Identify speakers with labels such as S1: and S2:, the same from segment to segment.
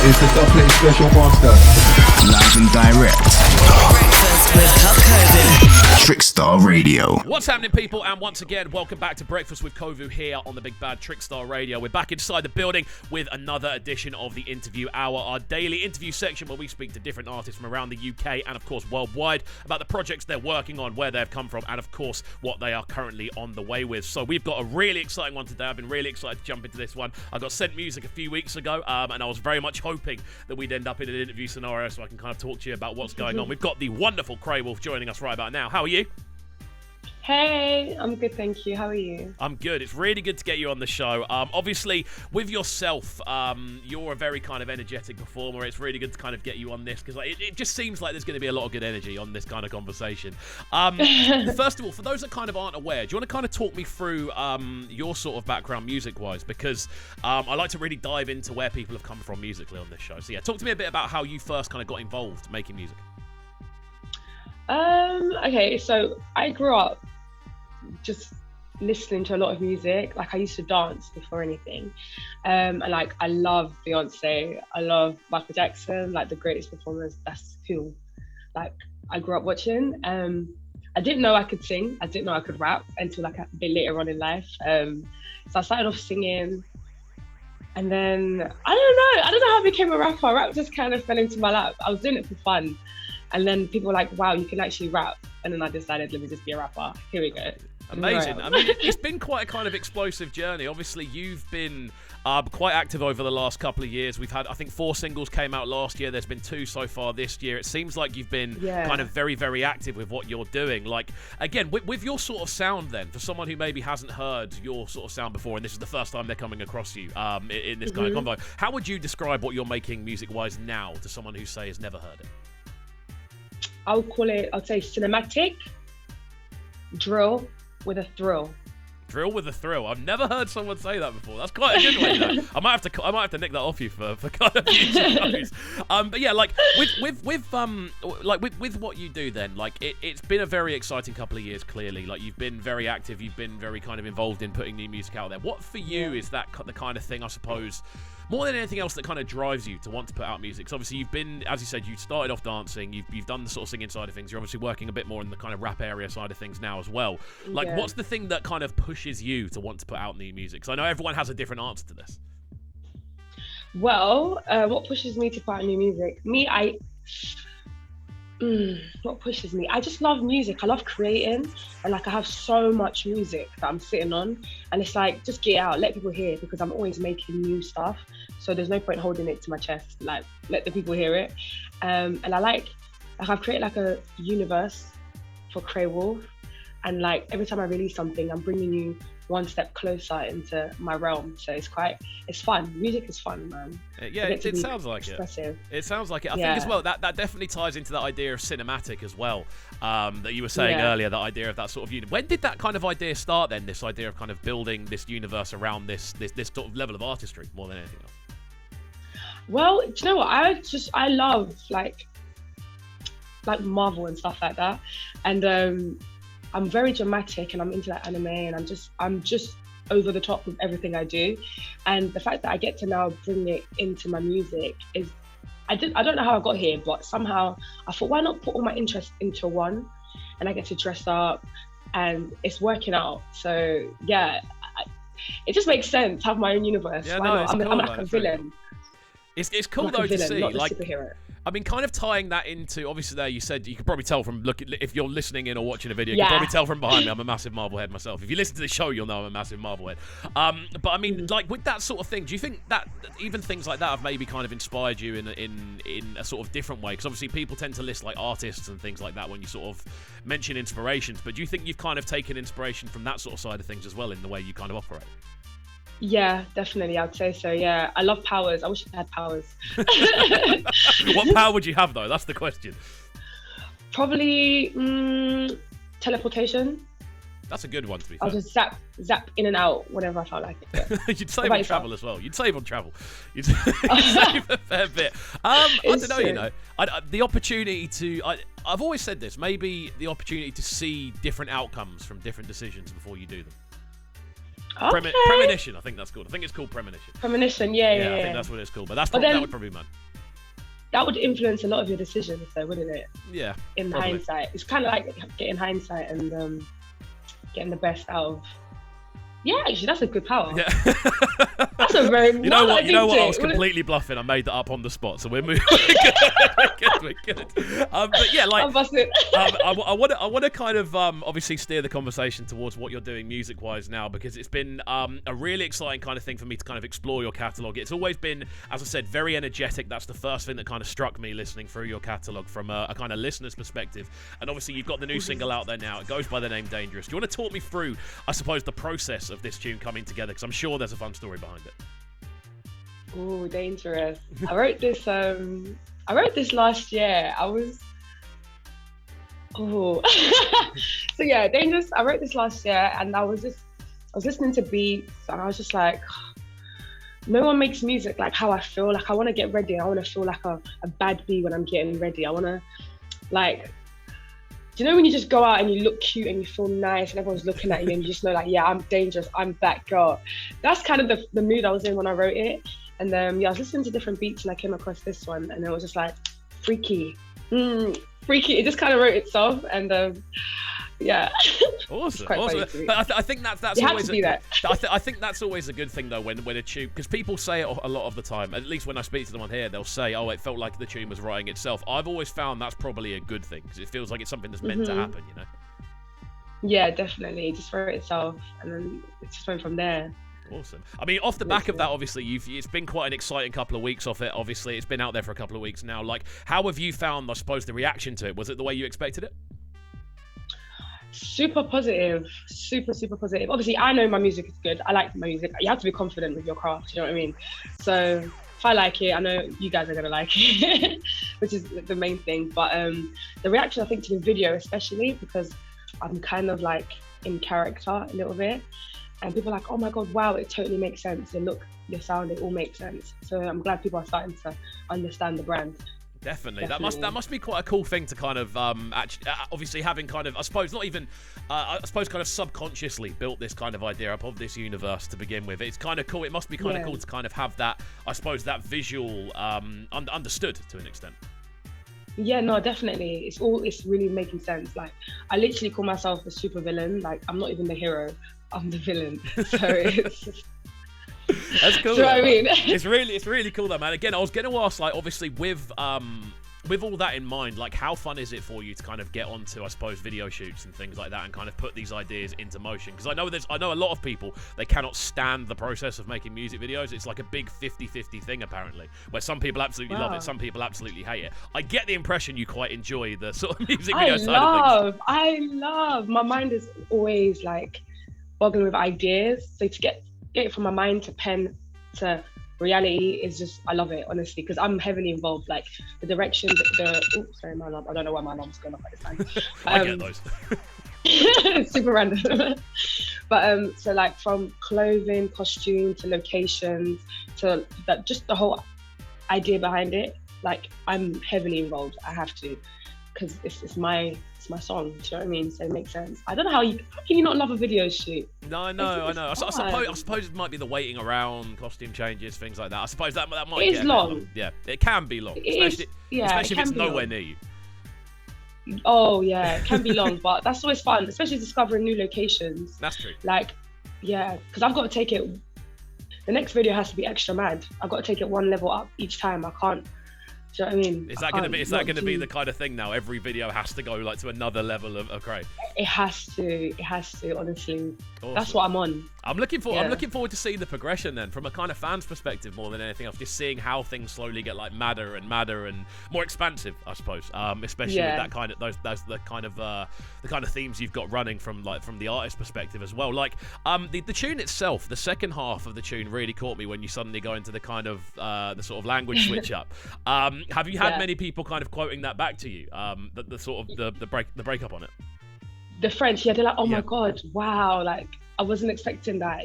S1: It's the Subplay Special Master.
S2: Live and direct.
S3: Breakfast with CubCamTV.
S2: Trickstar Radio.
S4: What's happening, people? And once again, welcome back to Breakfast with Kovu here on the Big Bad Trickstar Radio. We're back inside the building with another edition of the Interview Hour, our daily interview section where we speak to different artists from around the UK and, of course, worldwide about the projects they're working on, where they've come from, and, of course, what they are currently on the way with. So we've got a really exciting one today. I've been really excited to jump into this one. I got sent music a few weeks ago, and I was very much hoping that we'd end up in an interview scenario so I can kind of talk to you about what's going on. We've got the wonderful Crae Wolf joining us right about now. How are you?
S5: Hey, I'm good, thank you. How are you?
S4: I'm good. It's really good to get you on the show. Obviously, with yourself, you're a very kind of energetic performer. It's really good to kind of get you on this because it just seems like there's going to be a lot of good energy on this kind of conversation. First of all, for those that kind of aren't aware, do you want to kind of talk me through your sort of background music-wise? Because I like to really dive into where people have come from musically on this show. So yeah, talk to me a bit about how you first kind of got involved making music.
S5: Okay, so I grew up just listening to a lot of music. Like I used to dance before anything. And like I love Beyonce, I love Michael Jackson, like the greatest performers. That's who like I grew up watching. I didn't know I could sing, I didn't know I could rap until like a bit later on in life. So I started off singing and then I don't know how I became a rapper. Rap just kind of fell into my lap. I was doing it for fun. And then people were like, wow, you can actually rap. And then I decided, let me just be a rapper. Here we go.
S4: Amazing. I mean, it's been quite a kind of explosive journey. Obviously, you've been quite active over the last couple of years. We've had, I think, 4 singles came out last year. There's been 2 so far this year. It seems like you've been kind of very, very active with what you're doing. Like, again, with your sort of sound then, for someone who maybe hasn't heard your sort of sound before, and this is the first time they're coming across you in this kind of convo, how would you describe what you're making music-wise now to someone who, say, has never heard it?
S5: I'd say cinematic, drill with a thrill.
S4: Drill with a thrill. I've never heard someone say that before. That's quite a good one, though. I might have to nick that off you for kind of future shows. But yeah, like with what you do, then like it's been a very exciting couple of years. Clearly, like you've been very active. You've been very kind of involved in putting new music out there. What for you is that the kind of thing, I suppose, more than anything else that kind of drives you to want to put out music? Because obviously you've been, as you said, you started off dancing, you've done the sort of singing side of things, you're obviously working a bit more in the kind of rap area side of things now as well. Like, what's the thing that kind of pushes you to want to put out new music? Because I know everyone has a different answer to this.
S5: Well, what pushes me to put out new music? What pushes me? I just love music. I love creating, and like I have so much music that I'm sitting on, and it's like, just get it out, let people hear, because I'm always making new stuff. So there's no point holding it to my chest. Like, let the people hear it. And I've created like a universe for Crae Wolf, and like every time I release something, I'm bringing you one step closer into my realm. So it's fun. Music is fun, man.
S4: Yeah, it sounds like expressive. It sounds like it. I think as well that definitely ties into that idea of cinematic as well, that you were saying earlier, that idea of that sort of unit. When did that kind of idea start then, this idea of kind of building this universe around this sort of level of artistry more than anything else?
S5: Well, do you know what? I love like Marvel and stuff like that. And I'm very dramatic and I'm into that anime, and I'm just over the top with everything I do. And the fact that I get to now bring it into my music is, I don't know how I got here, but somehow I thought, why not put all my interests into one, and I get to dress up and it's working out. So yeah, it just makes sense to have my own universe.
S4: Yeah,
S5: I'm like a villain.
S4: It's cool
S5: like
S4: though
S5: villain,
S4: to see,
S5: not
S4: like,
S5: a superhero.
S4: I mean, kind of tying that into, obviously there you said, you could probably tell from if you're listening in or watching a video, you can probably tell from behind me, I'm a massive Marvel head myself. If you listen to the show, you'll know I'm a massive Marvel head. But I mean, like with that sort of thing, do you think that even things like that have maybe kind of inspired you in a sort of different way? Because obviously people tend to list like artists and things like that when you sort of mention inspirations, but do you think you've kind of taken inspiration from that sort of side of things as well in the way you kind of operate?
S5: Yeah, definitely. I'd say so. Yeah, I love powers. I wish I had powers.
S4: What power would you have though? That's the question.
S5: Probably teleportation.
S4: That's a good one, to be fair.
S5: I'll just zap in and out whenever I felt like it.
S4: You'd save on travel as well. You'd save on travel. You'd save a fair bit. I don't know, you know. The opportunity to... I've always said this. Maybe the opportunity to see different outcomes from different decisions before you do them.
S5: Okay.
S4: Premonition, I think that's called. I think it's called Premonition.
S5: Premonition, yeah.
S4: I think that's what it's called. But
S5: But
S4: that
S5: then-
S4: would probably be mine.
S5: That would influence a lot of your decisions, though, wouldn't it?
S4: Yeah.
S5: In
S4: probably.
S5: hindsight, it's kind of like getting hindsight and getting the best out of. Yeah, actually, that's a good power.
S4: Yeah.
S5: That's a very.
S4: You know what? I was
S5: Wouldn't-
S4: completely bluffing. I made that up on the spot, so we're moving. We're good. But yeah, like
S5: I'm busted.
S4: I want to kind of obviously steer the conversation towards what you're doing music-wise now, because it's been a really exciting kind of thing for me to kind of explore your catalogue. It's always been, as I said, very energetic. That's the first thing that kind of struck me listening through your catalogue from a kind of listener's perspective. And obviously, you've got the new single out there now. It goes by the name Dangerous. Do you want to talk me through, I suppose, the process of this tune coming together? Because I'm sure there's a fun story behind it.
S5: Oh, Dangerous. I wrote this last year. So yeah, Dangerous. I wrote this last year, and I was listening to beats, and I was just like, no one makes music like how I feel. Like, I want to get ready. I want to feel like a bad bee when I'm getting ready. I want to, like, do you know when you just go out and you look cute and you feel nice and everyone's looking at you and you just know, like, yeah, I'm dangerous. I'm that girl. That's kind of the mood I was in when I wrote it. And I was listening to different beats and I came across this one, and it was just like, freaky. Freaky. It just kind of wrote itself, and yeah.
S4: Awesome.
S5: Quite funny
S4: Awesome.
S5: to me.
S4: But I think that's
S5: You have
S4: always
S5: to do that.
S4: I think that's always a good thing though when a tune, because people say it a lot of the time. At least when I speak to them on here, they'll say, "Oh, it felt like the tune was writing itself." I've always found that's probably a good thing, because it feels like it's something that's meant to happen. You know.
S5: Yeah, definitely. It just wrote itself, and then it's just went from there.
S4: Awesome. I mean, off the back of that, obviously, it's been quite an exciting couple of weeks off it. Obviously, it's been out there for a couple of weeks now. Like, how have you found, I suppose, the reaction to it? Was it the way you expected it?
S5: Super positive. Super positive. Obviously, I know my music is good. I like my music. You have to be confident with your craft, you know what I mean? So if I like it, I know you guys are going to like it, which is the main thing. But the reaction, I think, to the video, especially, because I'm kind of like in character a little bit. And people are like, oh my God, wow, it totally makes sense. The look, your sound, it all makes sense. So I'm glad people are starting to understand the brand.
S4: Definitely. That must be quite a cool thing to kind of actually, obviously having kind of, I suppose not even, I suppose kind of subconsciously built this kind of idea up of this universe to begin with. It's kind of cool. It must be kind of cool to kind of have that, I suppose, that visual understood to an extent.
S5: Yeah, no, definitely. It's really making sense. Like, I literally call myself a super villain. Like, I'm not even the hero. I'm the villain. So it's just...
S4: That's cool.
S5: Do you know what I mean?
S4: It's really cool though, man. Again, I was going to ask, like, obviously with all that in mind, like, how fun is it for you to kind of get onto, I suppose, video shoots and things like that, and kind of put these ideas into motion? Because I know a lot of people, they cannot stand the process of making music videos. It's like a big 50-50 thing apparently, where some people absolutely love it, some people absolutely hate it. I get the impression you quite enjoy the sort of music video side of things.
S5: I love. My mind is always like boggling with ideas. So to get it from my mind to pen to reality is just, I love it, honestly, because I'm heavily involved. Like the directions, sorry, my alarm. I don't know why my alarm's going off at this time.
S4: I get those.
S5: Super random. But so like from clothing, costume to locations to that, just the whole idea behind it. Like, I'm heavily involved. I have to, because it's my song. Do you know what I mean? So it makes sense. I don't know how can you not love a video shoot?
S4: No, I know. I suppose it might be the waiting around, costume changes, things like that. I suppose that might
S5: It is
S4: get
S5: long.
S4: Yeah, it can be long, especially if it's nowhere near you.
S5: Oh yeah, it can be long, but that's always fun, especially discovering new locations.
S4: That's true.
S5: Like, yeah, because I've got to take it. The next video has to be extra mad. I've got to take it one level up each time. I can't. Do you know what I mean? Is that going to be the kind of thing now? Every video has to go like to another level of Crae. It has to. Honestly, awesome. That's what I'm on.
S4: I'm looking forward to seeing the progression then, from a kind of fan's perspective more than anything else. Just seeing how things slowly get like madder and more expansive, I suppose. Especially with that kind of the kind of themes you've got running from the artist perspective as well. Like the tune itself, the second half of the tune really caught me when you suddenly go into the kind of the sort of language switch up. Have you had many people kind of quoting that back to you? The sort of the breakup on it.
S5: The French, they're like, oh my God, wow, like I wasn't expecting that.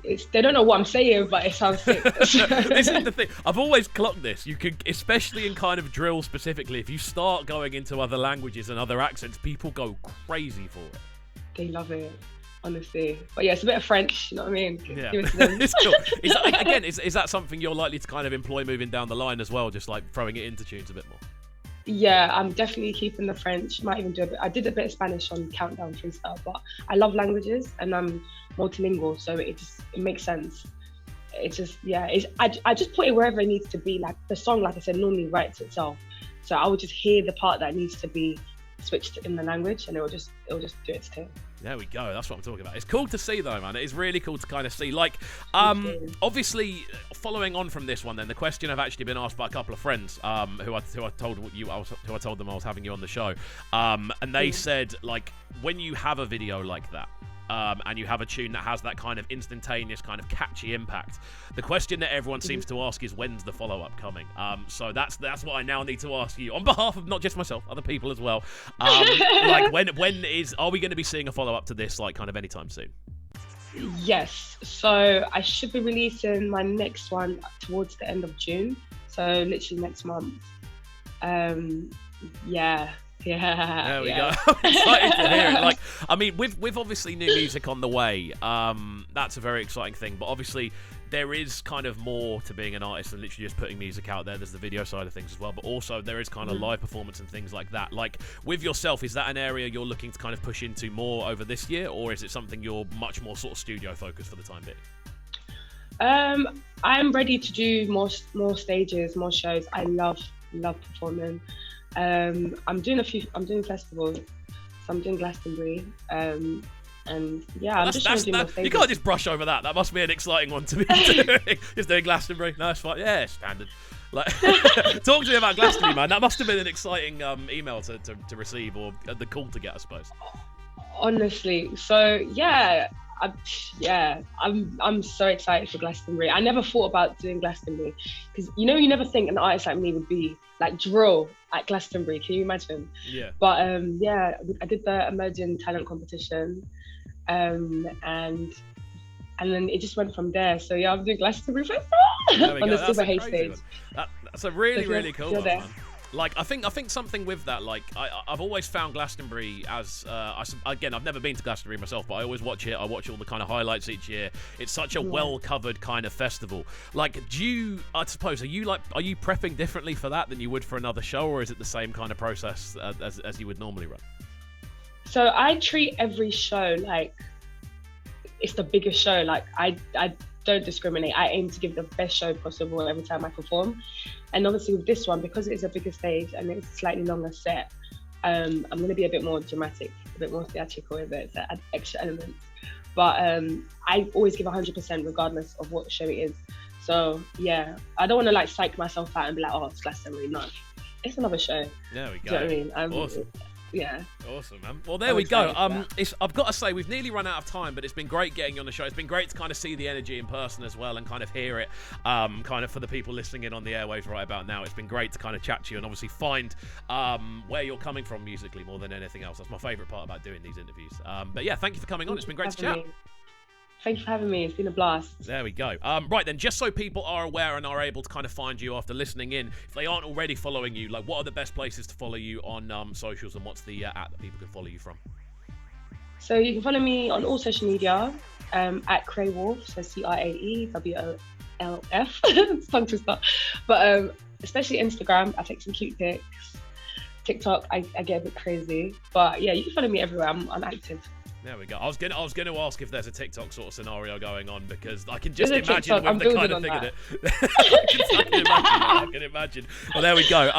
S5: They don't know what I'm saying, but it sounds sick.
S4: This is the thing. I've always clocked this. You could, especially in kind of drill specifically, if you start going into other languages and other accents, people go crazy for it.
S5: They love it. honestly. But yeah, it's a bit of French, you know what I mean?
S4: Yeah.
S5: Give it to them.
S4: It's cool. Is that something you're likely to kind of employ moving down the line as well, just like throwing it into tunes a bit more?
S5: Yeah, I'm definitely keeping the French. Might even do a bit. I did a bit of Spanish on Countdown Freestyle, but I love languages and I'm multilingual, so it makes sense. It's just, yeah, I just put it wherever it needs to be. Like the song, like I said, normally writes itself. So I would just hear the part that needs to be switched in the language, and it will just do its thing.
S4: There we go. That's what I'm talking about. It's cool to see, though, man. It is really cool to kind of see. Like, obviously, following on from this one, then the question I've actually been asked by a couple of friends, who I told them I was having you on the show, and they said, like, when you have a video like that, and you have a tune that has that kind of instantaneous, kind of catchy impact, the question that everyone seems to ask is, when's the follow-up coming? So that's what I now need to ask you on behalf of not just myself, other people as well. Like, are we going to be seeing a follow-up to this, like, kind of anytime soon?
S5: Yes. So I should be releasing my next one towards the end of June. So literally next month. Yeah.
S4: There we go. I'm excited to hear it. Like, I mean, with obviously new music on the way, that's a very exciting thing. But obviously, there is kind of more to being an artist than literally just putting music out there. There's the video side of things as well, but also there is kind of live performance and things like that. Like, with yourself, is that an area you're looking to kind of push into more over this year, or is it something you're much more sort of studio focused for the time being?
S5: I'm ready to do more stages, more shows. I love performing. I'm doing festivals, so I'm doing Glastonbury, and yeah, I'm just trying to do more stages.
S4: You can't just brush over that. That must be an exciting one to be doing. Just doing Glastonbury. No, it's fine. Yeah, standard. Like, talk to me about Glastonbury, man. That must have been an exciting email to receive, or the call to get, I suppose.
S5: Honestly, so yeah. I'm so excited for Glastonbury. I never thought about doing Glastonbury because you never think an artist like me would be like drill at Glastonbury. Can you imagine? Yeah. But yeah, I did the emerging talent competition, and then it just went from there. So yeah, I'm doing Glastonbury Festival on the Super Hay stage.
S4: That's a really cool one, man. Like, I think something with that, like, I've always found Glastonbury as, again, I've never been to Glastonbury myself, but I always watch it. I watch all the kind of highlights each year. It's such a well-covered kind of festival. Like, I suppose, are you prepping differently for that than you would for another show, or is it the same kind of process as you would normally run? So I treat every show like it's the biggest show. Like, I don't discriminate. I aim to give the best show possible every time I perform. And obviously with this one, because it is a bigger stage and it's a slightly longer set, I'm going to be a bit more dramatic, a bit more theatrical with it, to add extra elements. But I always give 100% regardless of what show it is. So yeah, I don't want to like psych myself out and be like, oh, it's Glastonbury. No, it's another show. There we go. Do you know what I mean? Awesome. Yeah. Awesome, man. Well, there we go. I've got to say, we've nearly run out of time, but it's been great getting you on the show. It's been great to kind of see the energy in person as well and kind of hear it, kind of for the people listening in on the airwaves right about now. It's been great to kind of chat to you and obviously find where you're coming from musically more than anything else. That's my favourite part about doing these interviews. But yeah, thank you for coming on. It's been great to chat. Thank you for having me. It's been a blast. There we go. Right then, just so people are aware and are able to kind of find you after listening in, if they aren't already following you, like, what are the best places to follow you on socials, and what's the app that people can follow you from? So you can follow me on all social media at Crae Wolf, so CraeWolf. It's tongue twister. But especially Instagram, I take some cute pics. TikTok, I get a bit crazy. But yeah, you can follow me everywhere. I'm active. There we go. I was gonna ask if there's a TikTok sort of scenario going on, because I can just imagine when they kind of figured it. I can imagine. Well, there we go.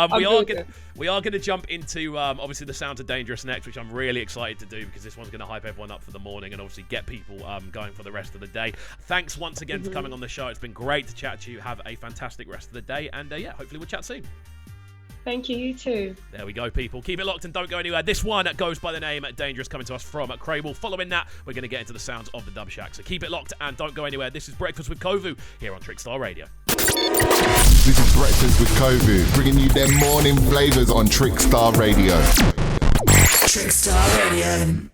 S4: We are gonna jump into obviously the Sounds of Dangerous next, which I'm really excited to do, because this one's gonna hype everyone up for the morning and obviously get people going for the rest of the day. Thanks once again for coming on the show. It's been great to chat to you. Have a fantastic rest of the day, and yeah, hopefully we'll chat soon. Thank you, you too. There we go, people. Keep it locked and don't go anywhere. This one goes by the name Dangerous, coming to us from Crae Wolf. Following that, we're going to get into the sounds of the Dub Shack. So keep it locked and don't go anywhere. This is Breakfast with KXVU here on Trickstar Radio.
S2: This is Breakfast with KXVU, bringing you their morning flavours on Trickstar Radio. Trickstar Radio.